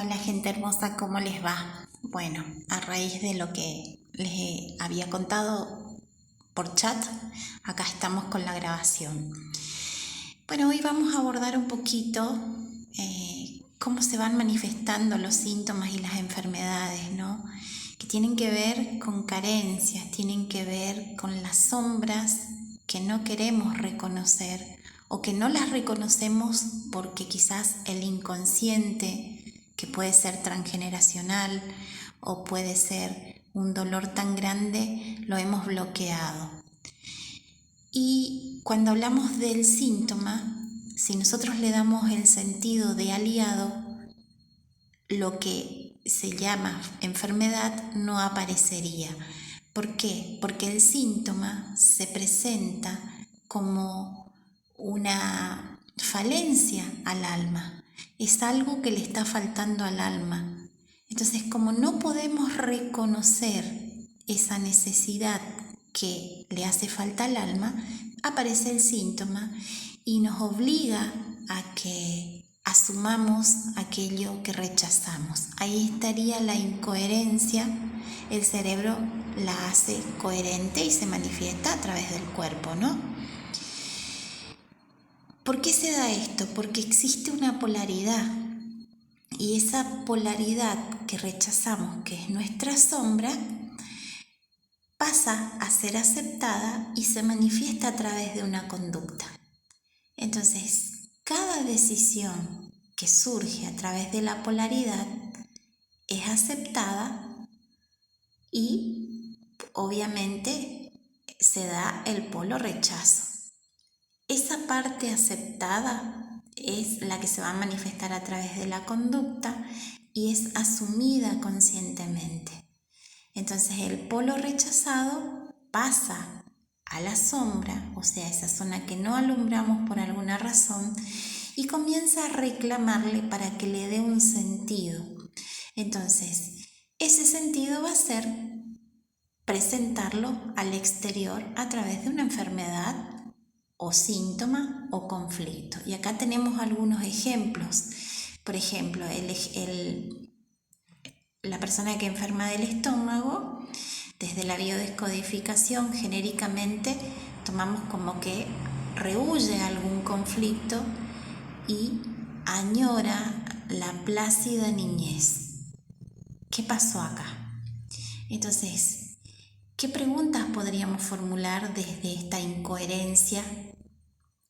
Hola gente hermosa, ¿cómo les va? Bueno, a raíz de lo que les había contado por chat, acá estamos con la grabación. Bueno, hoy vamos a abordar un poquito cómo se van manifestando los síntomas y las enfermedades, ¿no? Que tienen que ver con carencias, tienen que ver con las sombras que no queremos reconocer o que no las reconocemos porque quizás el inconsciente, que puede ser transgeneracional o puede ser un dolor tan grande, lo hemos bloqueado. Y cuando hablamos del síntoma, si nosotros le damos el sentido de aliado, lo que se llama enfermedad no aparecería. ¿Por qué? Porque el síntoma se presenta como una falencia al alma. Es algo que le está faltando al alma. Entonces, como no podemos reconocer esa necesidad que le hace falta al alma, aparece el síntoma y nos obliga a que asumamos aquello que rechazamos. Ahí estaría la incoherencia. El cerebro la hace coherente y se manifiesta a través del cuerpo, ¿no? ¿Por qué se da esto? Porque existe una polaridad. Y esa polaridad que rechazamos, que es nuestra sombra, pasa a ser aceptada y se manifiesta a través de una conducta. Entonces, cada decisión que surge a través de la polaridad es aceptada y obviamente se da el polo rechazo. Esa parte aceptada es la que se va a manifestar a través de la conducta y es asumida conscientemente. Entonces el polo rechazado pasa a la sombra, o sea, esa zona que no alumbramos por alguna razón, y comienza a reclamarle para que le dé un sentido. Entonces, ese sentido va a ser presentarlo al exterior a través de una enfermedad o síntoma o conflicto. Y acá tenemos algunos ejemplos. Por ejemplo, la persona que enferma del estómago, desde la biodescodificación genéricamente tomamos como que rehúye algún conflicto y añora la plácida niñez. ¿Qué pasó acá? Entonces, ¿qué preguntas podríamos formular desde esta incoherencia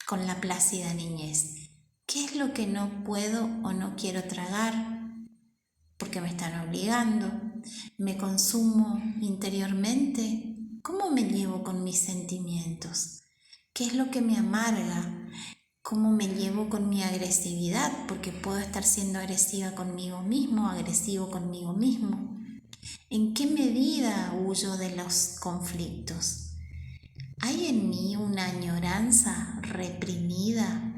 con la plácida niñez? ¿Qué es lo que no puedo o no quiero tragar? Porque me están obligando. ¿Me consumo interiormente? ¿Cómo me llevo con mis sentimientos? ¿Qué es lo que me amarga? ¿Cómo me llevo con mi agresividad? Porque puedo estar siendo agresiva conmigo mismo, agresivo conmigo mismo. ¿En qué medida huyo de los conflictos? ¿Hay en mí una añoranza reprimida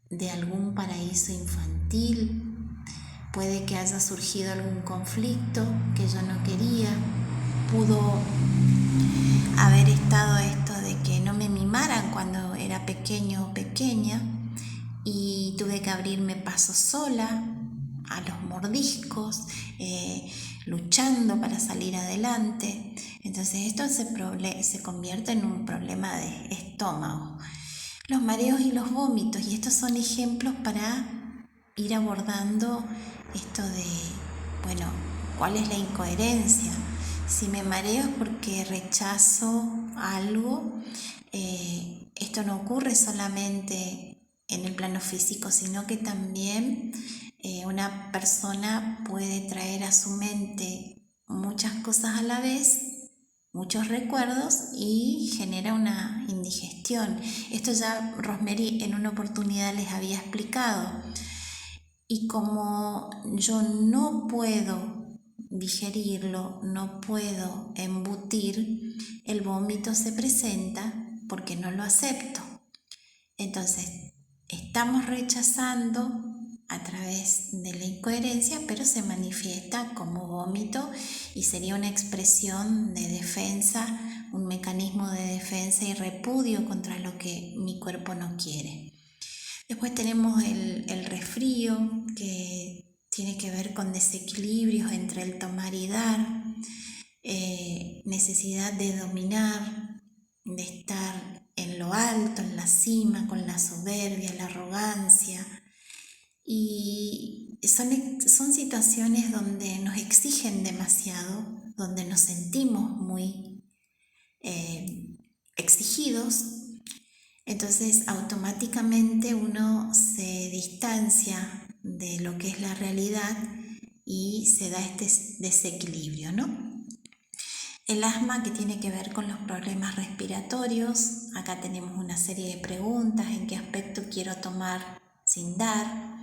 de algún paraíso infantil? Puede que haya surgido algún conflicto que yo no quería. Pudo haber estado esto de que no me mimaran cuando era pequeño o pequeña y tuve que abrirme paso sola a los mordiscos, luchando para salir adelante. Entonces esto se convierte en un problema de estómago. Los mareos y los vómitos, y estos son ejemplos para ir abordando esto de, bueno, ¿cuál es la incoherencia? Si me mareo es porque rechazo algo. Esto no ocurre solamente en el plano físico, sino que también una persona puede traer a su mente muchas cosas a la vez, muchos recuerdos, y genera una indigestión. Esto ya Rosemary en una oportunidad les había explicado. Y como yo no puedo digerirlo, no puedo embutir, el vómito se presenta porque no lo acepto. Entonces, estamos rechazando a través de la incoherencia, pero se manifiesta como vómito y sería una expresión de defensa, un mecanismo de defensa y repudio contra lo que mi cuerpo no quiere. Después tenemos el resfrío, que tiene que ver con desequilibrios entre el tomar y dar, necesidad de dominar, de estar en lo alto, en la cima, con la soberbia, la arrogancia. Y son situaciones donde nos exigen demasiado, donde nos sentimos muy exigidos. Entonces automáticamente uno se distancia de lo que es la realidad y se da este desequilibrio, ¿no? El asma, que tiene que ver con los problemas respiratorios. Acá tenemos una serie de preguntas: ¿en qué aspecto quiero tomar sin dar?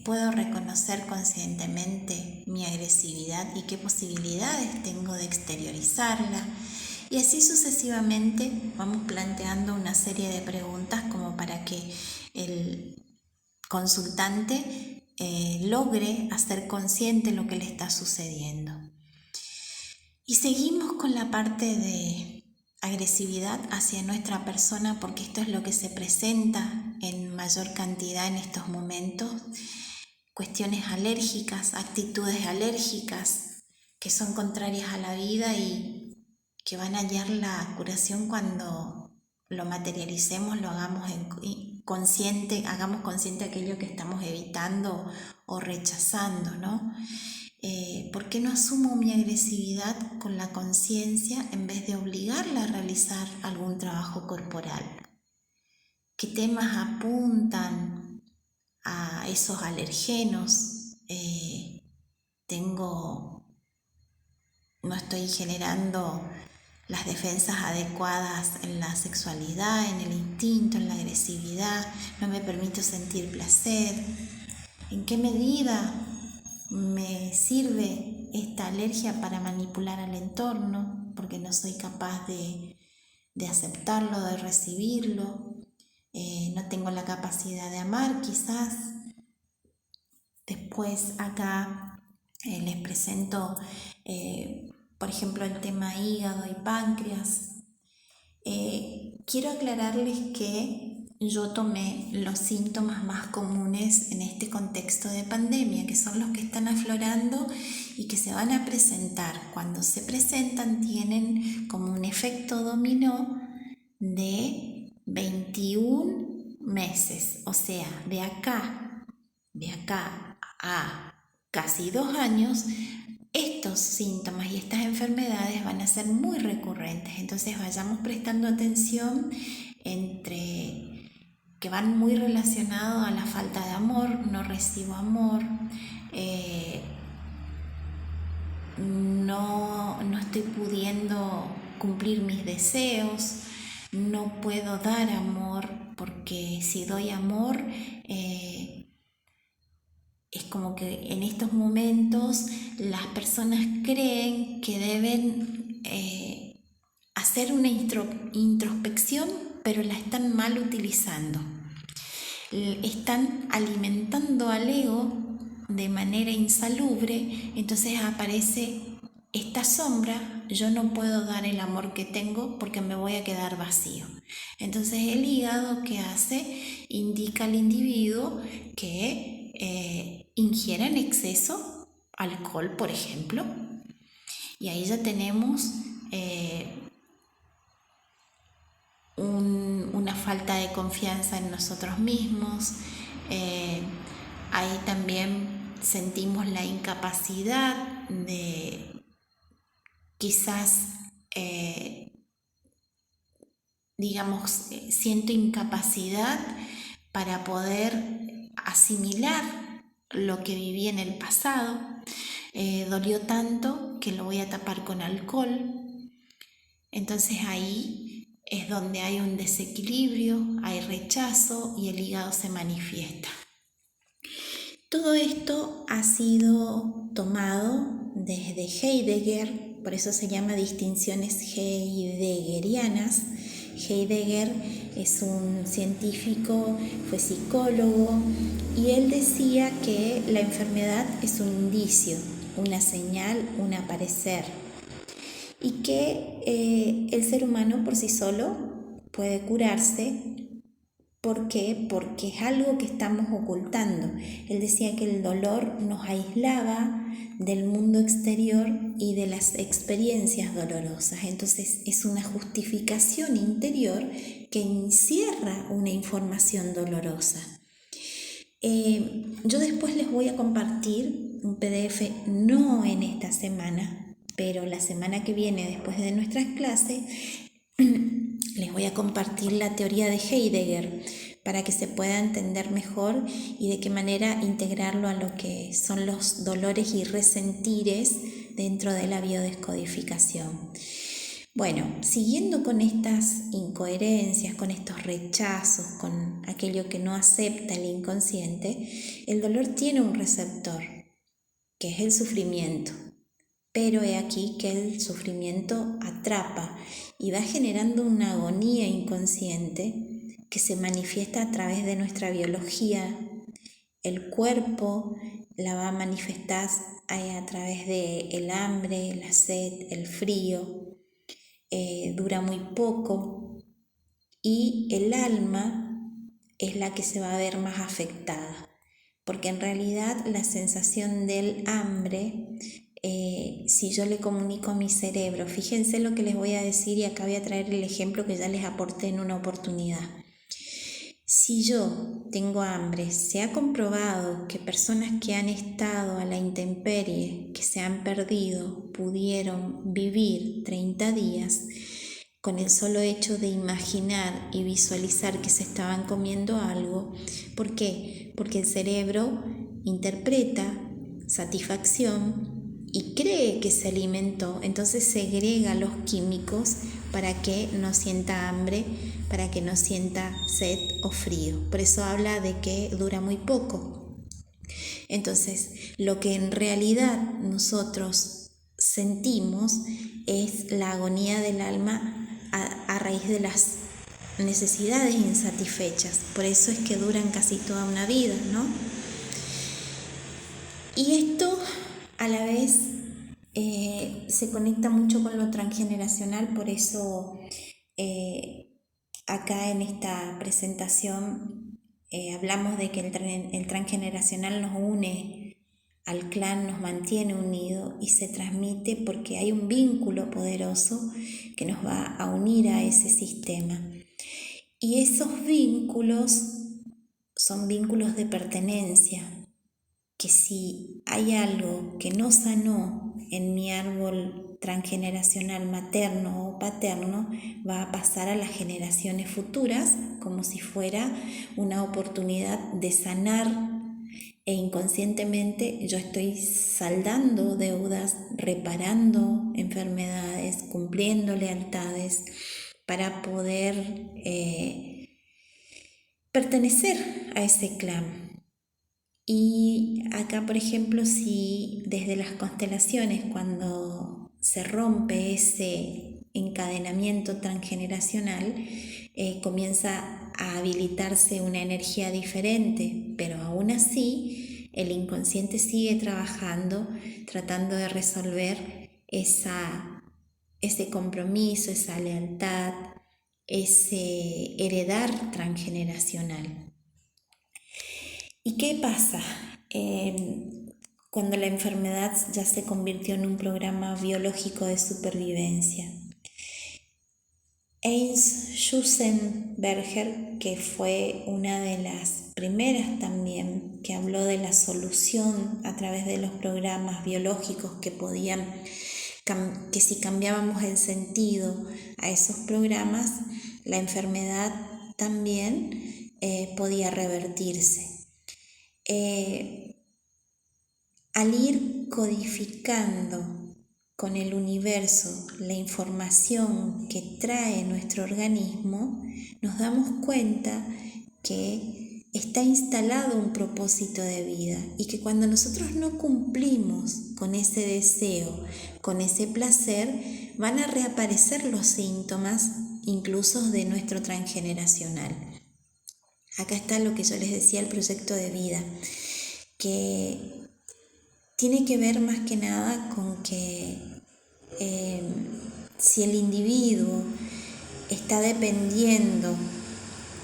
¿Puedo reconocer conscientemente mi agresividad y qué posibilidades tengo de exteriorizarla? Y así sucesivamente vamos planteando una serie de preguntas como para que el consultante logre hacer consciente lo que le está sucediendo. Y seguimos con la parte de agresividad hacia nuestra persona, porque esto es lo que se presenta en mayor cantidad en estos momentos. Cuestiones alérgicas, actitudes alérgicas que son contrarias a la vida y que van a hallar la curación cuando lo materialicemos, lo hagamos consciente, hagamos consciente aquello que estamos evitando o rechazando, ¿no? ¿Por qué no asumo mi agresividad con la conciencia en vez de obligarla a realizar algún trabajo corporal? ¿Qué temas apuntan a esos alergenos? No estoy generando las defensas adecuadas en la sexualidad, en el instinto, en la agresividad, no me permito sentir placer. ¿En qué medida me sirve esta alergia para manipular al entorno? Porque no soy capaz de aceptarlo, de recibirlo. No tengo la capacidad de amar, quizás. Después acá les presento, por ejemplo, el tema hígado y páncreas. Quiero aclararles que yo tomé los síntomas más comunes en este contexto de pandemia, que son los que están aflorando y que se van a presentar. Cuando se presentan tienen como un efecto dominó de 21 meses, o sea, de acá a casi 2 años, estos síntomas y estas enfermedades van a ser muy recurrentes. Entonces vayamos prestando atención, entre que van muy relacionados a la falta de amor. No recibo amor, no estoy pudiendo cumplir mis deseos, no puedo dar amor, porque si doy amor es como que en estos momentos las personas creen que deben hacer una introspección, pero la están mal utilizando. Están alimentando al ego de manera insalubre, entonces aparece esta sombra: yo no puedo dar el amor que tengo porque me voy a quedar vacío. Entonces el hígado, ¿qué hace? Indica al individuo que ingiera en exceso alcohol, por ejemplo, y ahí ya tenemos una falta de confianza en nosotros mismos. Ahí también sentimos la incapacidad de, quizás, siento incapacidad para poder asimilar lo que viví en el pasado. Dolió tanto que lo voy a tapar con alcohol. Entonces ahí es donde hay un desequilibrio, hay rechazo y el hígado se manifiesta. Todo esto ha sido tomado desde Heidegger, por eso se llama distinciones heideggerianas. Heidegger es un científico, fue psicólogo, y él decía que la enfermedad es un indicio, una señal, un aparecer, y que el ser humano por sí solo puede curarse ¿Por qué? Porque es algo que estamos ocultando. Él decía que el dolor nos aislaba del mundo exterior y de las experiencias dolorosas. Entonces es una justificación interior que encierra una información dolorosa. Yo después les voy a compartir un PDF, no en esta semana, pero la semana que viene, después de nuestras clases, les voy a compartir la teoría de Heidegger para que se pueda entender mejor y de qué manera integrarlo a lo que son los dolores y resentires dentro de la biodescodificación. Bueno, siguiendo con estas incoherencias, con estos rechazos, con aquello que no acepta el inconsciente, el dolor tiene un receptor, que es el sufrimiento. Pero he aquí que el sufrimiento atrapa y va generando una agonía inconsciente que se manifiesta a través de nuestra biología. El cuerpo la va a manifestar a través del hambre, la sed, el frío. Dura muy poco y el alma es la que se va a ver más afectada, porque en realidad la sensación del hambre, si yo le comunico a mi cerebro, fíjense lo que les voy a decir y acá voy a traer el ejemplo que ya les aporté en una oportunidad. Si yo tengo hambre, se ha comprobado que personas que han estado a la intemperie, que se han perdido, pudieron vivir 30 días con el solo hecho de imaginar y visualizar que se estaban comiendo algo. ¿Por qué? Porque el cerebro interpreta satisfacción y cree que se alimentó, entonces segrega los químicos para que no sienta hambre, para que no sienta sed o frío. Por eso habla de que dura muy poco. Entonces, lo que en realidad nosotros sentimos es la agonía del alma a raíz de las necesidades insatisfechas. Por eso es que duran casi toda una vida, ¿no? Y esto a la vez se conecta mucho con lo transgeneracional, por eso acá en esta presentación hablamos de que el transgeneracional nos une al clan, nos mantiene unidos y se transmite porque hay un vínculo poderoso que nos va a unir a ese sistema. Y esos vínculos son vínculos de pertenencia, que si hay algo que no sanó en mi árbol transgeneracional materno o paterno, va a pasar a las generaciones futuras como si fuera una oportunidad de sanar, e inconscientemente yo estoy saldando deudas, reparando enfermedades, cumpliendo lealtades para poder pertenecer a ese clan. Y acá, por ejemplo, si desde las constelaciones, cuando se rompe ese encadenamiento transgeneracional, comienza a habilitarse una energía diferente, pero aún así el inconsciente sigue trabajando, tratando de resolver ese compromiso, esa lealtad, ese heredar transgeneracional. ¿Y qué pasa cuando la enfermedad ya se convirtió en un programa biológico de supervivencia? Heinz Schussenberger, que fue una de las primeras también que habló de la solución a través de los programas biológicos que si cambiábamos el sentido a esos programas, la enfermedad también podía revertirse. Al ir codificando con el universo la información que trae nuestro organismo, nos damos cuenta que está instalado un propósito de vida y que cuando nosotros no cumplimos con ese deseo, con ese placer, van a reaparecer los síntomas incluso de nuestro transgeneracional. Acá está lo que yo les decía, el proyecto de vida, que tiene que ver más que nada con que si el individuo está dependiendo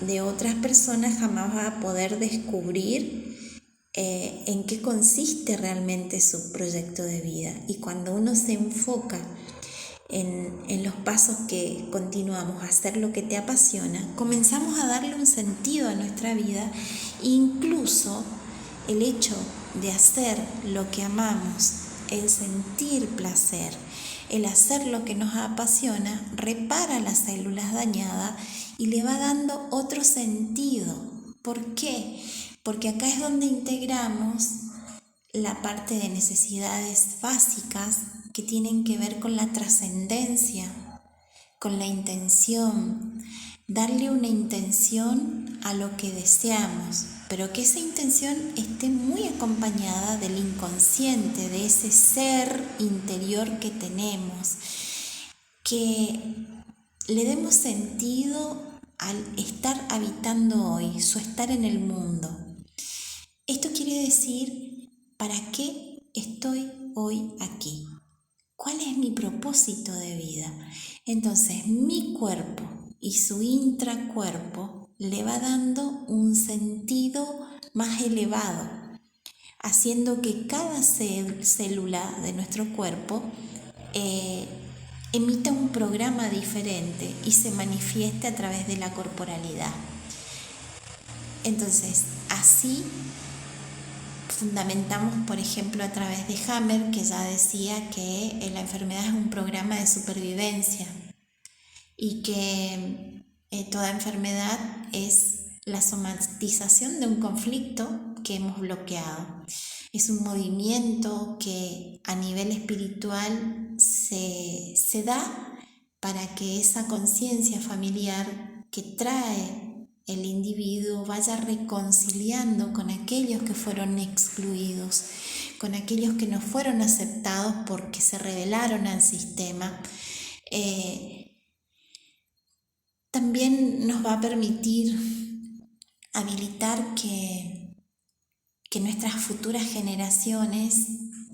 de otras personas jamás va a poder descubrir en qué consiste realmente su proyecto de vida. Y cuando uno se enfoca en los pasos que continuamos a hacer lo que te apasiona, comenzamos a darle un sentido a nuestra vida. Incluso el hecho de hacer lo que amamos, el sentir placer, el hacer lo que nos apasiona, repara las células dañadas y le va dando otro sentido. ¿Por qué? Porque acá es donde integramos la parte de necesidades básicas que tienen que ver con la trascendencia, con la intención, darle una intención a lo que deseamos, pero que esa intención esté muy acompañada del inconsciente, de ese ser interior que tenemos, que le demos sentido al estar habitando hoy, su estar en el mundo. Esto quiere decir, ¿para qué estoy hoy aquí? ¿Cuál es mi propósito de vida? Entonces, mi cuerpo y su intracuerpo le va dando un sentido más elevado, haciendo que cada célula de nuestro cuerpo emita un programa diferente y se manifieste a través de la corporalidad. Entonces, así fundamentamos, por ejemplo, a través de Hammer, que ya decía que la enfermedad es un programa de supervivencia y que toda enfermedad es la somatización de un conflicto que hemos bloqueado. Es un movimiento que a nivel espiritual se da para que esa conciencia familiar que trae el individuo vaya reconciliando con aquellos que fueron excluidos, con aquellos que no fueron aceptados porque se rebelaron al sistema. También nos va a permitir habilitar que nuestras futuras generaciones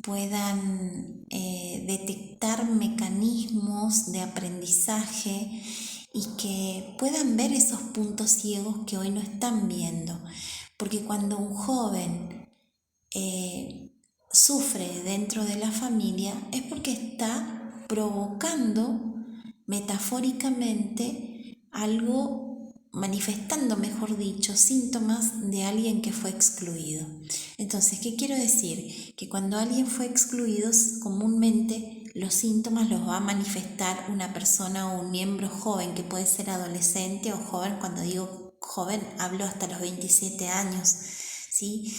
puedan detectar mecanismos de aprendizaje y que puedan ver esos puntos ciegos que hoy no están viendo. Porque cuando un joven sufre dentro de la familia es porque está provocando metafóricamente algo, manifestando, mejor dicho, síntomas de alguien que fue excluido. Entonces, ¿qué quiero decir? Que cuando alguien fue excluido, comúnmente los síntomas los va a manifestar una persona o un miembro joven, que puede ser adolescente o joven. Cuando digo joven, hablo hasta los 27 años, ¿sí?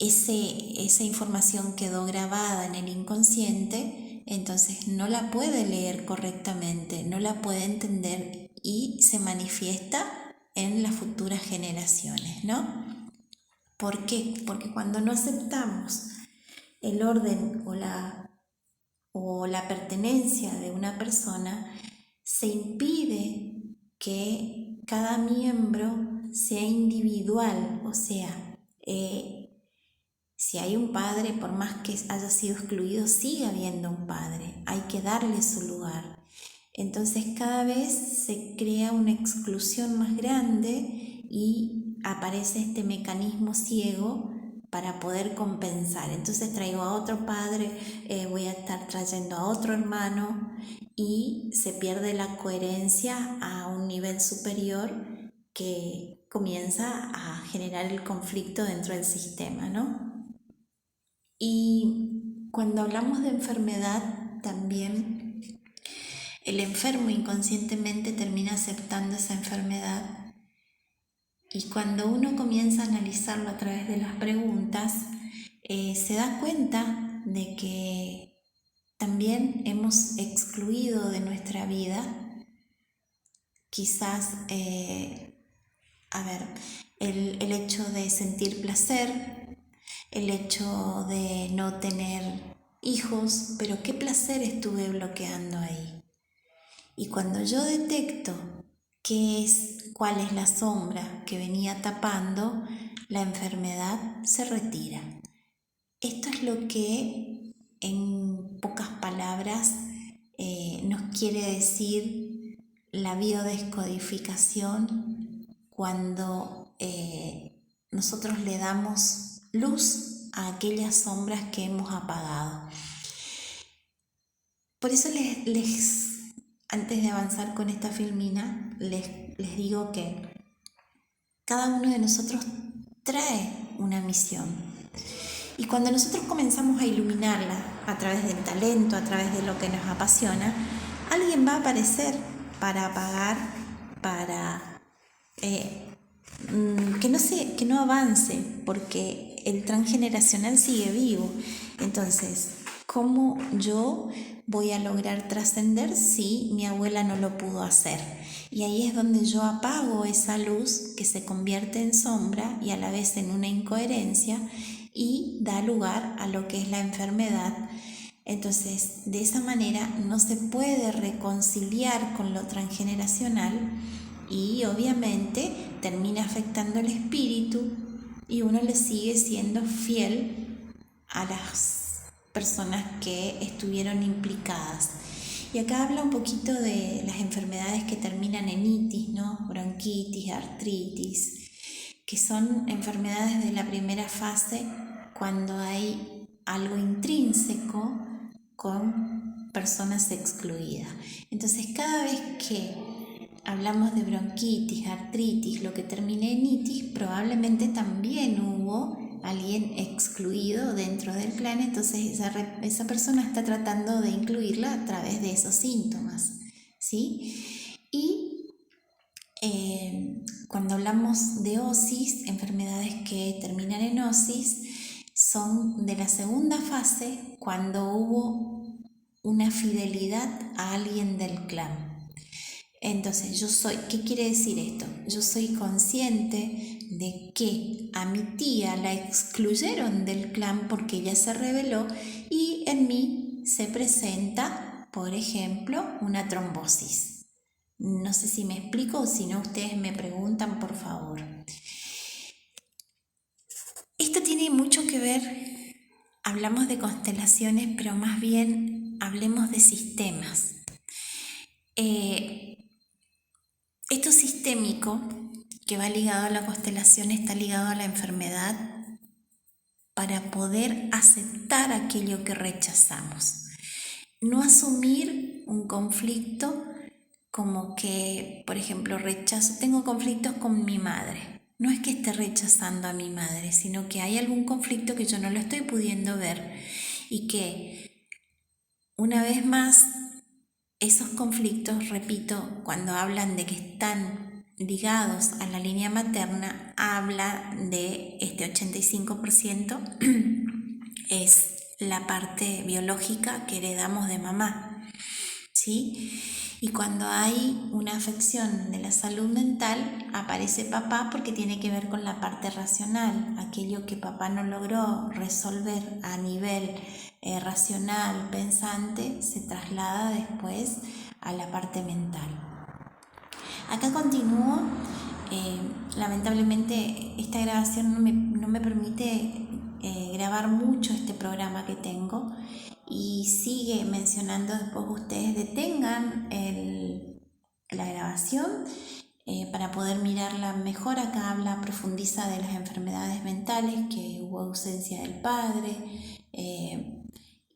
Esa información quedó grabada en el inconsciente, entonces no la puede leer correctamente, no la puede entender y se manifiesta en las futuras generaciones, ¿no? ¿Por qué? Porque cuando no aceptamos el orden o la pertenencia de una persona, se impide que cada miembro sea individual, o sea, si hay un padre, por más que haya sido excluido, sigue habiendo un padre. Hay que darle su lugar. Entonces cada vez se crea una exclusión más grande y aparece este mecanismo ciego para poder compensar. Entonces traigo a otro padre, voy a estar trayendo a otro hermano y se pierde la coherencia a un nivel superior que comienza a generar el conflicto dentro del sistema, ¿no? Y cuando hablamos de enfermedad, también el enfermo inconscientemente termina aceptando esa enfermedad. Y cuando uno comienza a analizarlo a través de las preguntas, se da cuenta de que también hemos excluido de nuestra vida, quizás, el hecho de sentir placer, el hecho de no tener hijos, pero qué placer estuve bloqueando ahí. Y cuando yo detecto cuál es la sombra que venía tapando, la enfermedad se retira. Esto es lo que, en pocas palabras, nos quiere decir la biodescodificación cuando nosotros le damos luz a aquellas sombras que hemos apagado. Por eso antes de avanzar con esta filmina, les digo que cada uno de nosotros trae una misión. Y cuando nosotros comenzamos a iluminarla a través del talento, a través de lo que nos apasiona, alguien va a aparecer para apagar, para que no avance, porque el transgeneracional sigue vivo. Entonces, ¿cómo yo voy a lograr trascender si mi abuela no lo pudo hacer? Y ahí es donde yo apago esa luz que se convierte en sombra y a la vez en una incoherencia y da lugar a lo que es la enfermedad. Entonces, de esa manera no se puede reconciliar con lo transgeneracional y obviamente termina afectando el espíritu y uno le sigue siendo fiel a las personas que estuvieron implicadas. Y acá habla un poquito de las enfermedades que terminan en itis, ¿no? Bronquitis, artritis, que son enfermedades de la primera fase cuando hay algo intrínseco con personas excluidas. Entonces, cada vez que hablamos de bronquitis, artritis, lo que termine en itis, probablemente también hubo alguien excluido dentro del clan, entonces esa persona está tratando de incluirla a través de esos síntomas, ¿sí? Y cuando hablamos de osis, enfermedades que terminan en osis, son de la segunda fase cuando hubo una fidelidad a alguien del clan. Entonces, ¿qué quiere decir esto? Yo soy consciente de que a mi tía la excluyeron del clan porque ella se rebeló y en mí se presenta, por ejemplo, una trombosis. No sé si me explico o si no, ustedes me preguntan, por favor. Esto tiene mucho que ver, hablamos de constelaciones, pero más bien hablemos de sistemas. Esto sistémico que va ligado a la constelación está ligado a la enfermedad para poder aceptar aquello que rechazamos. No asumir un conflicto como que, por ejemplo, tengo conflictos con mi madre. No es que esté rechazando a mi madre, sino que hay algún conflicto que yo no lo estoy pudiendo ver y que, una vez más, esos conflictos, repito, cuando hablan de que están ligados a la línea materna, habla de este 85% es la parte biológica que heredamos de mamá, ¿sí? Y cuando hay una afección de la salud mental, aparece papá porque tiene que ver con la parte racional, aquello que papá no logró resolver a nivel racional, pensante, se traslada después a la parte mental. Acá continúo. Lamentablemente esta grabación no me permite grabar mucho este programa que tengo y sigue mencionando. Después ustedes detengan la grabación para poder mirarla mejor. Acá profundiza de las enfermedades mentales, que hubo ausencia del padre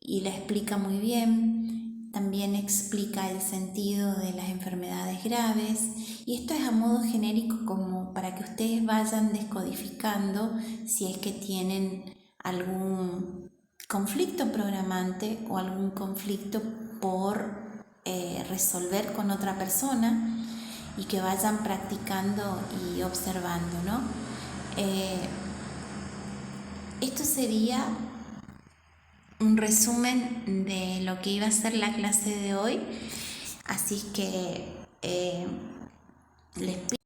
y la explica muy bien. También explica el sentido de las enfermedades graves y esto es a modo genérico como para que ustedes vayan descodificando si es que tienen algún conflicto programante o algún conflicto por resolver con otra persona y que vayan practicando y observando, ¿no? Esto sería un resumen de lo que iba a ser la clase de hoy, así que les pido